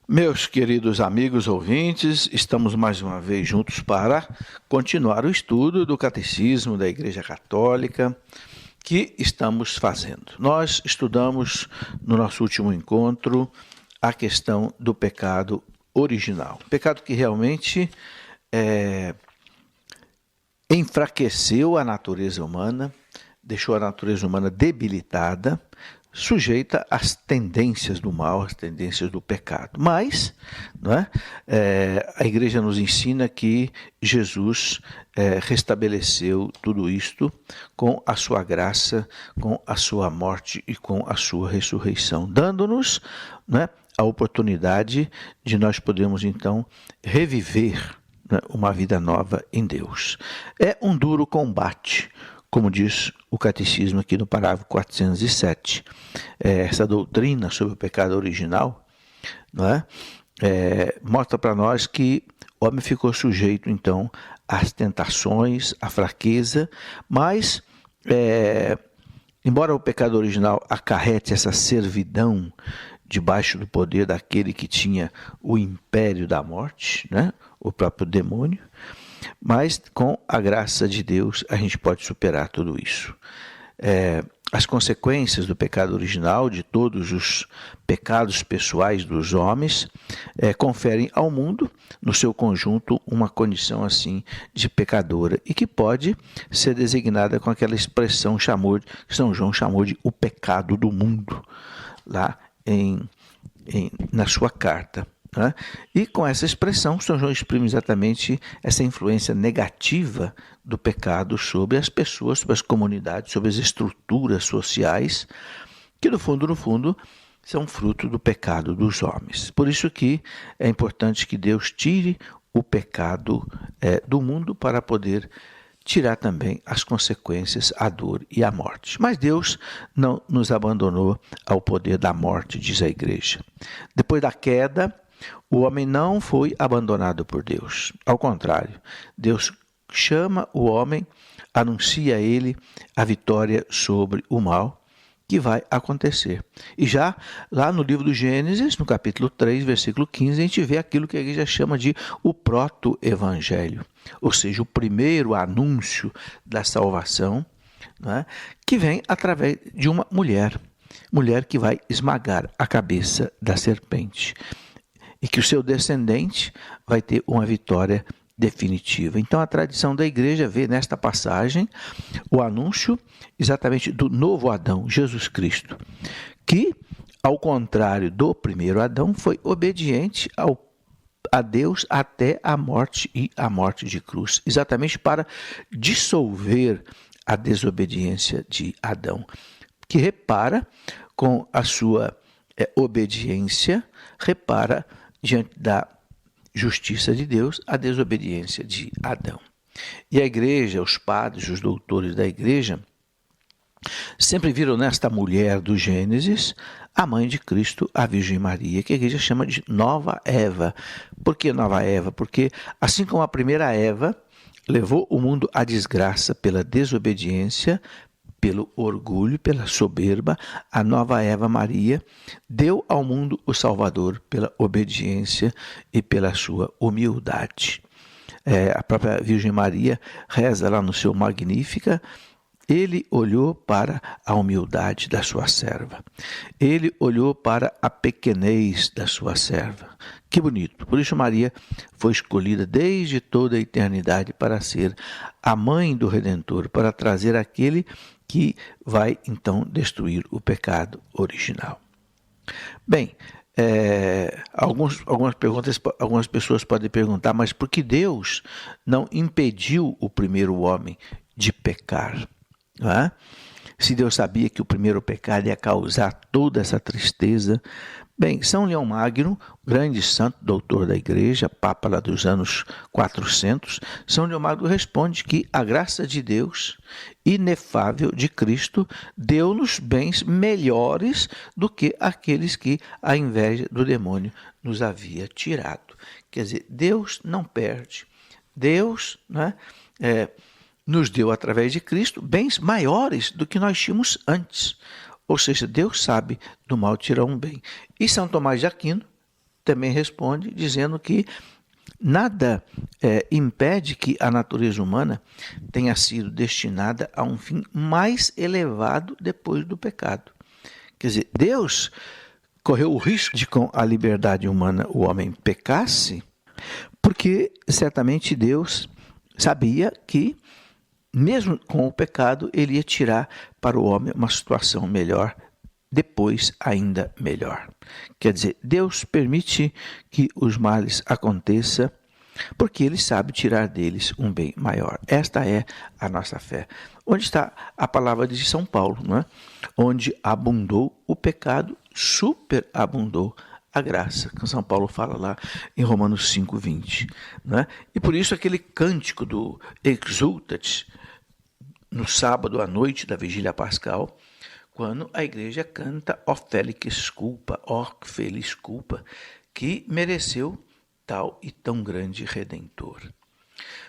Meus queridos amigos ouvintes, estamos mais uma vez juntos para continuar o estudo do Catecismo da Igreja Católica que estamos fazendo. Nós estudamos no nosso último encontro a questão do pecado original. Pecado que realmente enfraqueceu a natureza humana, deixou a natureza humana debilitada, sujeita às tendências do mal, às tendências do pecado. Mas a Igreja nos ensina que Jesus restabeleceu tudo isto com a sua graça, com a sua morte e com a sua ressurreição, dando-nos a oportunidade de nós podermos então reviver uma vida nova em Deus. É um duro combate, como diz o Catecismo aqui no parágrafo 407. Essa doutrina sobre o pecado original mostra para nós que o homem ficou sujeito, então, às tentações, à fraqueza, mas, embora o pecado original acarrete essa servidão debaixo do poder daquele que tinha o império da morte, o próprio demônio, mas com a graça de Deus a gente pode superar tudo isso. As consequências do pecado original, de todos os pecados pessoais dos homens, conferem ao mundo, no seu conjunto, uma condição assim de pecadora e que pode ser designada com aquela expressão que São João chamou de o pecado do mundo, lá na sua carta. E com essa expressão, São João exprime exatamente essa influência negativa do pecado sobre as pessoas, sobre as comunidades, sobre as estruturas sociais, que no fundo, são fruto do pecado dos homens. Por isso que é importante que Deus tire o pecado do mundo para poder tirar também as consequências, a dor e a morte. Mas Deus não nos abandonou ao poder da morte, diz a Igreja. Depois da queda, o homem não foi abandonado por Deus. Ao contrário, Deus chama o homem, anuncia a ele a vitória sobre o mal que vai acontecer. E já lá no livro do Gênesis, no capítulo 3, versículo 15, a gente vê aquilo que a Igreja chama de o proto-evangelho, ou seja, o primeiro anúncio da salvação, que vem através de uma mulher que vai esmagar a cabeça da serpente. E que o seu descendente vai ter uma vitória definitiva. Então a tradição da Igreja vê nesta passagem o anúncio exatamente do novo Adão, Jesus Cristo, que, ao contrário do primeiro Adão, foi obediente a Deus até a morte e a morte de cruz, exatamente para dissolver a desobediência de Adão, que repara com a sua obediência, repara diante da justiça de Deus, a desobediência de Adão. E a Igreja, os padres, os doutores da Igreja, sempre viram nesta mulher do Gênesis a mãe de Cristo, a Virgem Maria, que a Igreja chama de Nova Eva. Por que Nova Eva? Porque assim como a primeira Eva levou o mundo à desgraça pela desobediência, pelo orgulho, pela soberba, a nova Eva Maria deu ao mundo o Salvador pela obediência e pela sua humildade. A própria Virgem Maria reza lá no seu Magnífica: ele olhou para a humildade da sua serva. Ele olhou para a pequenez da sua serva. Que bonito. Por isso Maria foi escolhida desde toda a eternidade para ser a mãe do Redentor, para trazer aquele que vai então destruir o pecado original. Bem, algumas pessoas podem perguntar, mas por que Deus não impediu o primeiro homem de pecar? Se Deus sabia que o primeiro pecado ia causar toda essa tristeza. Bem, São Leão Magno, grande santo doutor da Igreja, papa lá dos anos 400, São Leão Magno responde que a graça de Deus, inefável de Cristo, deu-nos bens melhores do que aqueles que a inveja do demônio nos havia tirado. Quer dizer, Deus não perde. Deus nos deu, através de Cristo, bens maiores do que nós tínhamos antes. Ou seja, Deus sabe do mal tirar um bem. E São Tomás de Aquino, também responde dizendo que nada impede que a natureza humana tenha sido destinada a um fim mais elevado depois do pecado. Quer dizer, Deus correu o risco de, com a liberdade humana, o homem pecasse, porque certamente Deus sabia que, mesmo com o pecado, ele ia tirar para o homem uma situação melhor, depois ainda melhor. Quer dizer, Deus permite que os males aconteçam, porque ele sabe tirar deles um bem maior. Esta é a nossa fé. Onde está a palavra de São Paulo, não é? Onde abundou o pecado, superabundou a graça, que São Paulo fala lá em Romanos 5:20. Não é? E por isso aquele cântico do Exultate, no sábado à noite da vigília pascal, quando a igreja canta ó Félix culpa, ó feliz culpa, que mereceu tal e tão grande Redentor.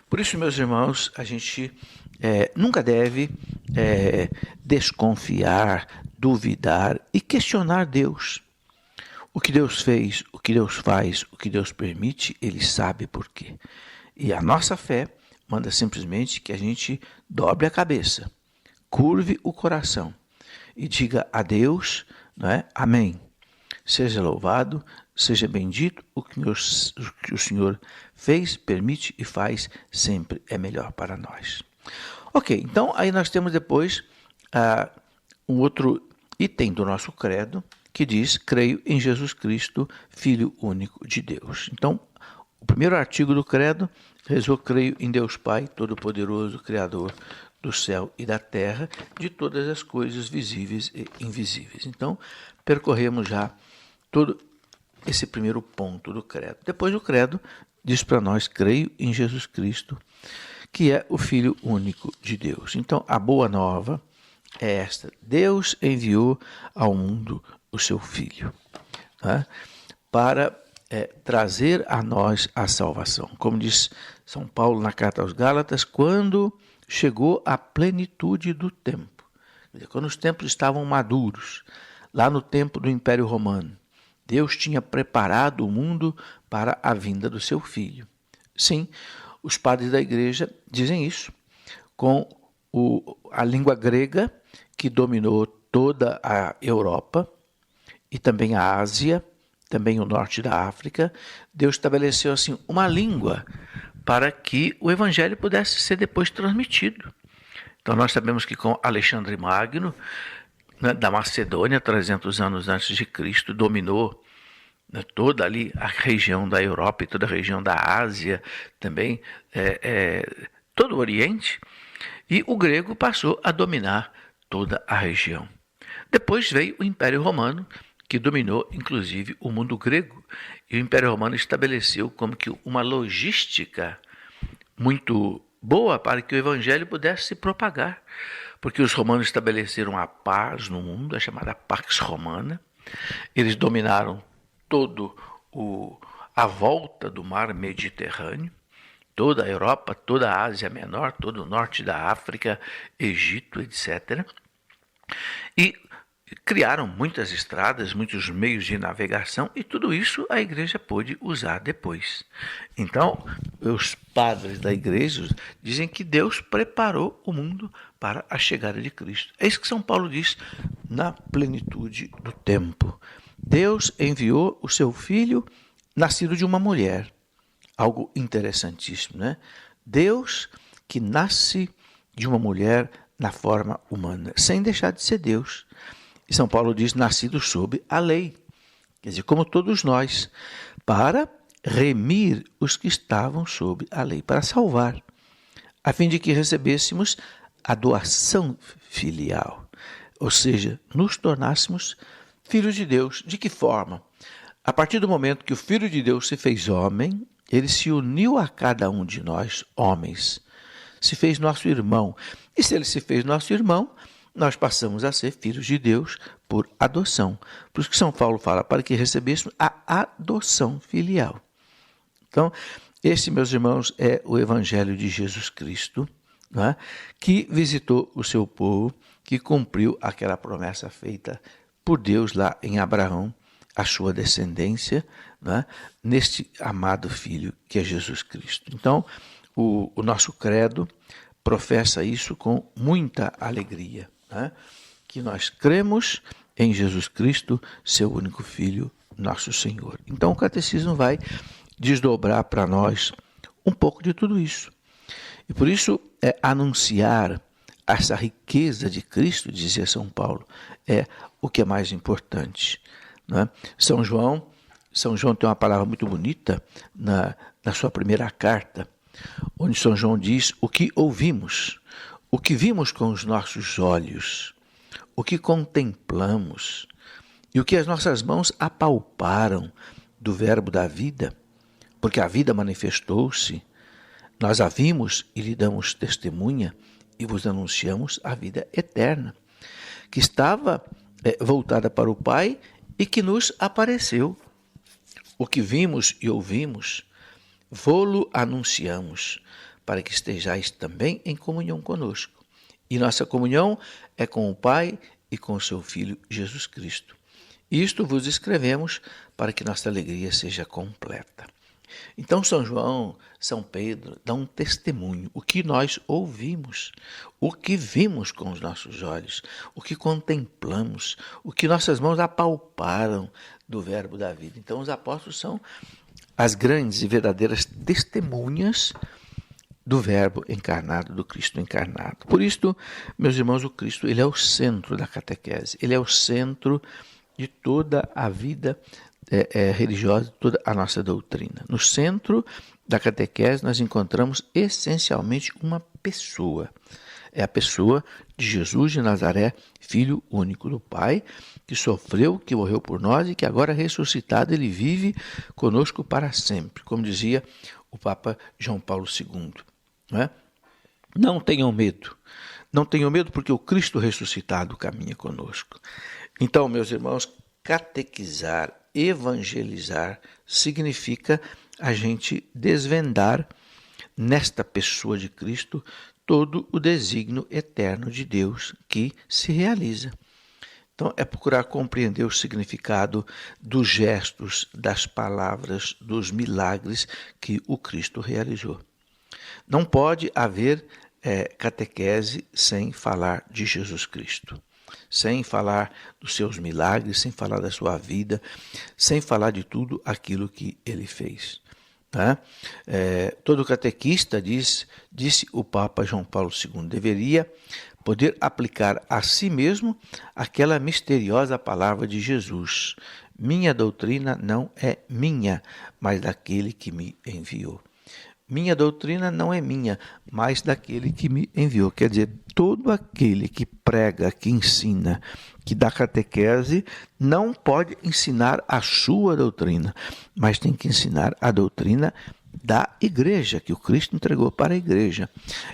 Por isso, meus irmãos, a gente nunca deve desconfiar, duvidar e questionar Deus. O que Deus fez, o que Deus faz, o que Deus permite, Ele sabe por quê. E a nossa fé manda simplesmente que a gente dobre a cabeça, curve o coração e diga a Deus, não é? Amém. Seja louvado, seja bendito, o que o Senhor fez, permite e faz sempre é melhor para nós. Ok, então aí nós temos depois um outro item do nosso credo que diz, creio em Jesus Cristo, Filho único de Deus. Então, o primeiro artigo do credo rezou, creio em Deus Pai, Todo-Poderoso, Criador do céu e da terra, de todas as coisas visíveis e invisíveis. Então, percorremos já todo esse primeiro ponto do credo. Depois o credo diz para nós, creio em Jesus Cristo, que é o Filho único de Deus. Então, a boa nova é esta. Deus enviou ao mundo o seu Filho, né, para trazer a nós a salvação. Como diz São Paulo na carta aos Gálatas, quando chegou a plenitude do tempo, quando os tempos estavam maduros, lá no tempo do Império Romano, Deus tinha preparado o mundo para a vinda do seu Filho. Sim, os padres da igreja dizem isso, com a língua grega que dominou toda a Europa e também a Ásia, também o norte da África. Deus estabeleceu assim uma língua para que o evangelho pudesse ser depois transmitido. Então nós sabemos que com Alexandre Magno, né, da Macedônia, 300 anos antes de Cristo, dominou, né, toda ali a região da Europa e toda a região da Ásia, também todo o Oriente, e o grego passou a dominar toda a região. Depois veio o Império Romano, que dominou inclusive o mundo grego, e o Império Romano estabeleceu como que uma logística muito boa para que o evangelho pudesse se propagar, porque os romanos estabeleceram a paz no mundo, a chamada Pax Romana. Eles dominaram todo a volta do mar Mediterrâneo, toda a Europa, toda a Ásia Menor, todo o norte da África, Egito, etc. E criaram muitas estradas, muitos meios de navegação, e tudo isso a igreja pôde usar depois. Então, os padres da igreja dizem que Deus preparou o mundo para a chegada de Cristo. É isso que São Paulo diz, na plenitude do tempo. Deus enviou o seu Filho, nascido de uma mulher. Algo interessantíssimo, né? Deus que nasce de uma mulher na forma humana, sem deixar de ser Deus. E São Paulo diz, nascido sob a lei, quer dizer, como todos nós, para remir os que estavam sob a lei, para salvar, a fim de que recebêssemos a doação filial, ou seja, nos tornássemos filhos de Deus. De que forma? A partir do momento que o Filho de Deus se fez homem, ele se uniu a cada um de nós, homens, se fez nosso irmão. E se ele se fez nosso irmão, nós passamos a ser filhos de Deus por adoção. Por isso que São Paulo fala, para que recebêssemos a adoção filial. Então, esse, meus irmãos, é o Evangelho de Jesus Cristo, não é? Que visitou o seu povo, que cumpriu aquela promessa feita por Deus lá em Abraão, a sua descendência né, neste amado Filho que é Jesus Cristo. Então, o nosso credo professa isso com muita alegria, né, que nós cremos em Jesus Cristo, seu único Filho, nosso Senhor. Então, o Catecismo vai desdobrar para nós um pouco de tudo isso. E por isso, anunciar essa riqueza de Cristo, dizia São Paulo, é o que é mais importante, né? São João tem uma palavra muito bonita na sua primeira carta, onde São João diz o que ouvimos, o que vimos com os nossos olhos, o que contemplamos e o que as nossas mãos apalparam do verbo da vida, porque a vida manifestou-se, nós a vimos e lhe damos testemunha e vos anunciamos a vida eterna, que estava voltada para o Pai e que nos apareceu. O que vimos e ouvimos, vô-lo anunciamos, para que estejais também em comunhão conosco. E nossa comunhão é com o Pai e com o seu Filho Jesus Cristo. Isto vos escrevemos para que nossa alegria seja completa. Então São João, São Pedro dão um testemunho, o que nós ouvimos, o que vimos com os nossos olhos, o que contemplamos, o que nossas mãos apalparam do verbo da vida. Então os apóstolos são as grandes e verdadeiras testemunhas do verbo encarnado, do Cristo encarnado. Por isso, meus irmãos, o Cristo ele é o centro da catequese, ele é o centro de toda a vida religiosa, toda a nossa doutrina. No centro da catequese nós encontramos essencialmente uma pessoa. É a pessoa de Jesus de Nazaré, Filho único do Pai, que sofreu, que morreu por nós e que agora ressuscitado ele vive conosco para sempre, como dizia o Papa João Paulo II. Não é? Não tenham medo. Não tenham medo porque o Cristo ressuscitado caminha conosco. Então, meus irmãos, catequizar, evangelizar, significa a gente desvendar nesta pessoa de Cristo todo o desígnio eterno de Deus que se realiza. Então, é procurar compreender o significado dos gestos, das palavras, dos milagres que o Cristo realizou. Não pode haver catequese sem falar de Jesus Cristo, sem falar dos seus milagres, sem falar da sua vida, sem falar de tudo aquilo que ele fez. Tá? Todo catequista, disse o Papa João Paulo II, deveria poder aplicar a si mesmo aquela misteriosa palavra de Jesus: minha doutrina não é minha, mas daquele que me enviou. Minha doutrina não é minha, mas daquele que me enviou. Quer dizer, todo aquele que prega, que ensina, que dá catequese, não pode ensinar a sua doutrina, mas tem que ensinar a doutrina da igreja, que o Cristo entregou para a igreja.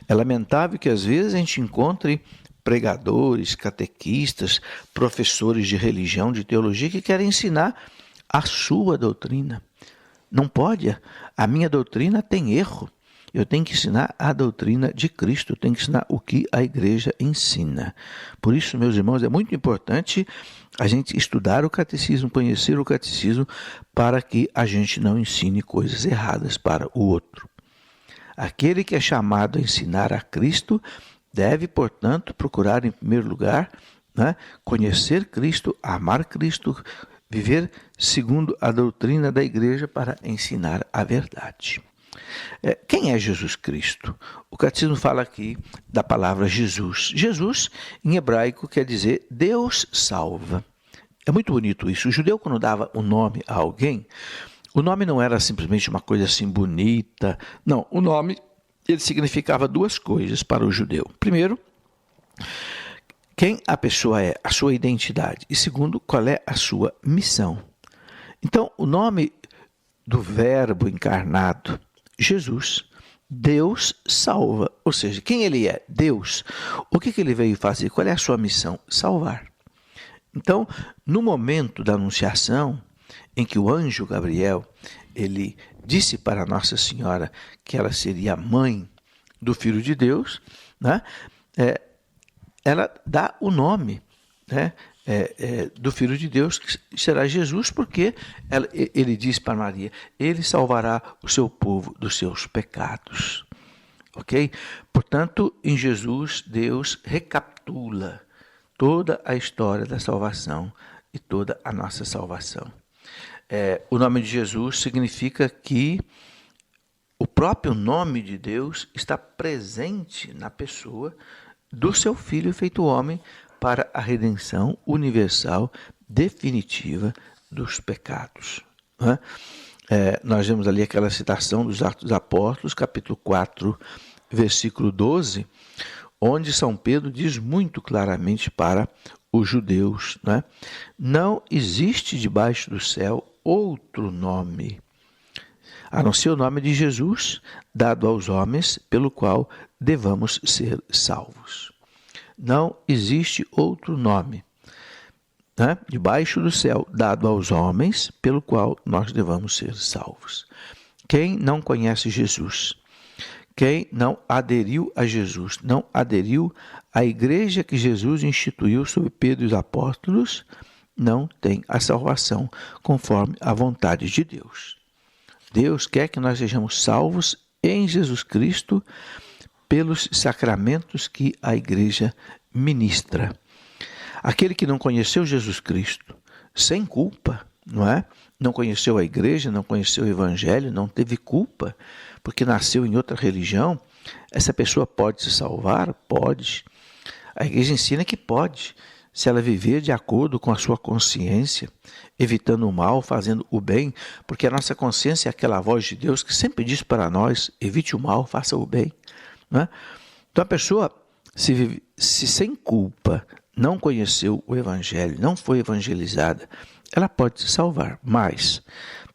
É lamentável que às vezes a gente encontre pregadores, catequistas, professores de religião, de teologia, que querem ensinar a sua doutrina. Não pode. A minha doutrina tem erro. Eu tenho que ensinar a doutrina de Cristo, eu tenho que ensinar o que a igreja ensina. Por isso, meus irmãos, é muito importante a gente estudar o catecismo, conhecer o catecismo, para que a gente não ensine coisas erradas para o outro. Aquele que é chamado a ensinar a Cristo deve, portanto, procurar, em primeiro lugar, conhecer Cristo, amar Cristo, viver segundo a doutrina da igreja para ensinar a verdade. Quem é Jesus Cristo? O catecismo fala aqui da palavra Jesus. Jesus, em hebraico, quer dizer Deus salva. É muito bonito isso. O judeu, quando dava o nome a alguém, o nome não era simplesmente uma coisa assim bonita. Não, o nome ele significava duas coisas para o judeu. Primeiro, quem a pessoa é, a sua identidade. E segundo, qual é a sua missão. Então, o nome do verbo encarnado, Jesus, Deus salva. Ou seja, quem ele é? Deus. O que ele veio fazer? Qual é a sua missão? Salvar. Então, no momento da anunciação, em que o anjo Gabriel, ele disse para Nossa Senhora que ela seria a mãe do Filho de Deus, ela dá o nome do Filho de Deus, que será Jesus, porque ele diz para Maria, ele salvará o seu povo dos seus pecados. Ok? Portanto, em Jesus, Deus recapitula toda a história da salvação e toda a nossa salvação. O nome de Jesus significa que o próprio nome de Deus está presente na pessoa do seu Filho feito homem para a redenção universal, definitiva dos pecados. Não é? Nós vemos ali aquela citação dos Atos dos Apóstolos, capítulo 4, versículo 12, onde São Pedro diz muito claramente para os judeus, né? Não existe debaixo do céu outro nome, a não ser o nome de Jesus, dado aos homens, pelo qual devamos ser salvos. Não existe outro nome, né, debaixo do céu, dado aos homens, pelo qual nós devamos ser salvos. Quem não conhece Jesus, quem não aderiu a Jesus, não aderiu à igreja que Jesus instituiu sob Pedro e os apóstolos, não tem a salvação conforme a vontade de Deus. Deus quer que nós sejamos salvos em Jesus Cristo pelos sacramentos que a igreja ministra. Aquele que não conheceu Jesus Cristo, sem culpa, não é? Não conheceu a igreja, não conheceu o evangelho, não teve culpa, porque nasceu em outra religião, essa pessoa pode se salvar? Pode. A igreja ensina que pode, se ela viver de acordo com a sua consciência, evitando o mal, fazendo o bem, porque a nossa consciência é aquela voz de Deus que sempre diz para nós, evite o mal, faça o bem. Não é? Então a pessoa, se sem culpa não conheceu o evangelho, não foi evangelizada, ela pode se salvar, mas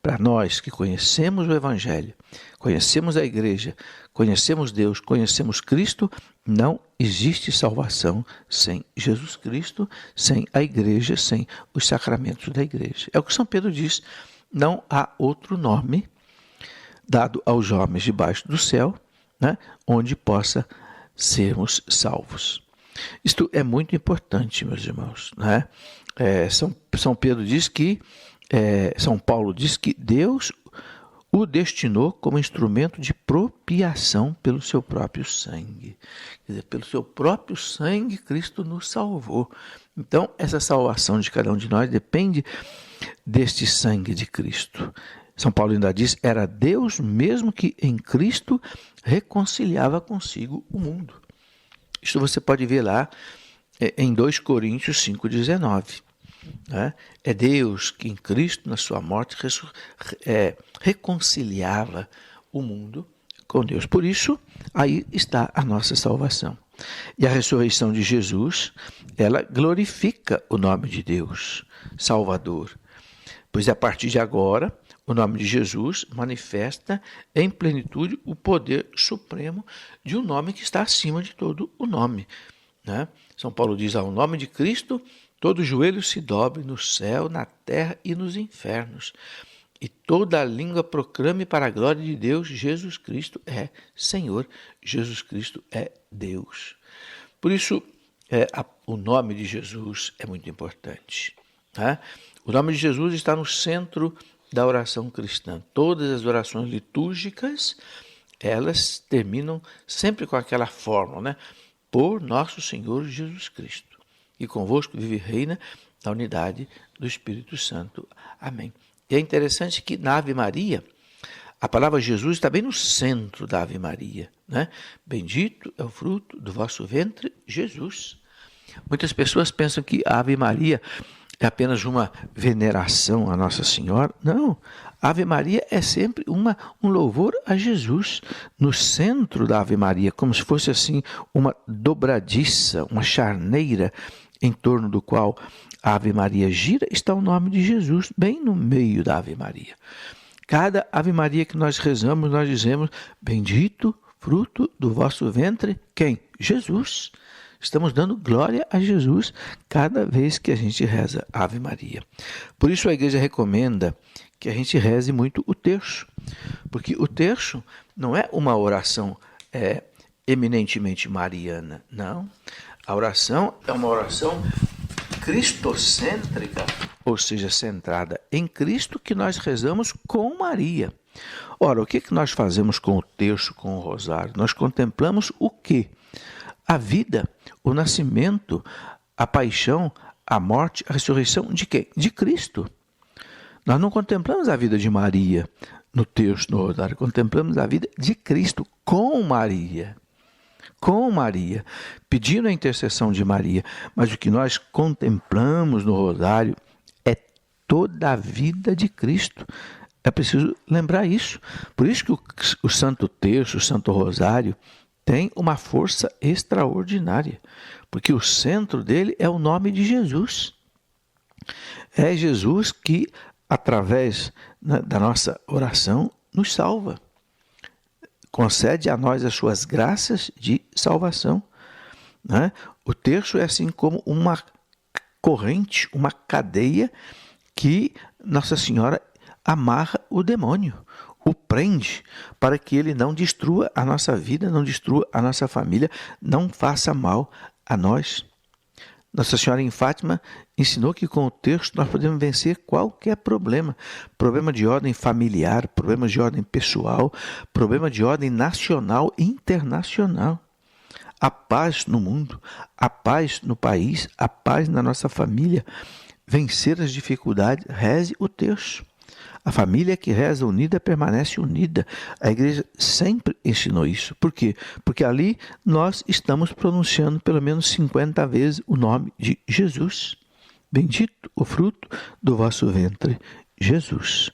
para nós que conhecemos o evangelho, conhecemos a igreja, conhecemos Deus, conhecemos Cristo, não existe salvação sem Jesus Cristo, sem a igreja, sem os sacramentos da igreja. É o que São Pedro diz, não há outro nome dado aos homens debaixo do céu, né, onde possa sermos salvos. Isto é muito importante, meus irmãos, né? São Pedro diz que, São Paulo diz que Deus o destinou como instrumento de propiação pelo seu próprio sangue. Quer dizer, pelo seu próprio sangue, Cristo nos salvou. Então, essa salvação de cada um de nós depende deste sangue de Cristo. São Paulo ainda diz, era Deus mesmo que em Cristo reconciliava consigo o mundo. Isto você pode ver lá em 2 Coríntios 5,19. Né? É Deus que em Cristo, na sua morte, reconciliava o mundo com Deus. Por isso, aí está a nossa salvação. E a ressurreição de Jesus, ela glorifica o nome de Deus, Salvador. Pois a partir de agora, o nome de Jesus manifesta em plenitude o poder supremo de um nome que está acima de todo o nome. Né? São Paulo diz, ao nome de Cristo, todo joelho se dobre no céu, na terra e nos infernos. E toda a língua proclame para a glória de Deus, Jesus Cristo é Senhor, Jesus Cristo é Deus. Por isso, o nome de Jesus é muito importante. Tá? O nome de Jesus está no centro da oração cristã. Todas as orações litúrgicas, elas terminam sempre com aquela fórmula, né? Por nosso Senhor Jesus Cristo. E convosco vive e reina na unidade do Espírito Santo. Amém. E é interessante que na Ave Maria, a palavra Jesus está bem no centro da Ave Maria, né? Bendito é o fruto do vosso ventre, Jesus. Muitas pessoas pensam que a Ave Maria é apenas uma veneração a Nossa Senhora. Não, a Ave Maria é sempre um louvor a Jesus. No centro da Ave Maria, como se fosse assim uma dobradiça, uma charneira em torno do qual a Ave Maria gira, está o nome de Jesus, bem no meio da Ave Maria. Cada Ave Maria que nós rezamos, nós dizemos, bendito fruto do vosso ventre, quem? Jesus. Estamos dando glória a Jesus cada vez que a gente reza Ave Maria. Por isso a igreja recomenda que a gente reze muito o terço, porque o terço não é uma oração eminentemente mariana, não. A oração é uma oração cristocêntrica, ou seja, centrada em Cristo, que nós rezamos com Maria. Ora, o que nós fazemos com o terço, com o rosário? Nós contemplamos o quê? A vida, o nascimento, a paixão, a morte, a ressurreição de quem? De Cristo. Nós não contemplamos a vida de Maria no terço, no rosário, contemplamos a vida de Cristo com Maria. Com Maria, pedindo a intercessão de Maria. Mas o que nós contemplamos no rosário é toda a vida de Cristo. É preciso lembrar isso. Por isso que o Santo Terço, o Santo Rosário, tem uma força extraordinária. Porque o centro dele é o nome de Jesus. É Jesus que, através da nossa oração, nos salva. Concede a nós as suas graças de salvação. Né? O terço é assim como uma corrente, uma cadeia que Nossa Senhora amarra o demônio, o prende, para que ele não destrua a nossa vida, não destrua a nossa família, não faça mal a nós. Nossa Senhora em Fátima ensinou que com o terço nós podemos vencer qualquer problema. Problema de ordem familiar, problema de ordem pessoal, problema de ordem nacional e internacional. A paz no mundo, a paz no país, a paz na nossa família. Vencer as dificuldades, reze o terço. A família que reza unida permanece unida. A igreja sempre ensinou isso. Por quê? Porque ali nós estamos pronunciando pelo menos 50 vezes o nome de Jesus. Bendito o fruto do vosso ventre, Jesus.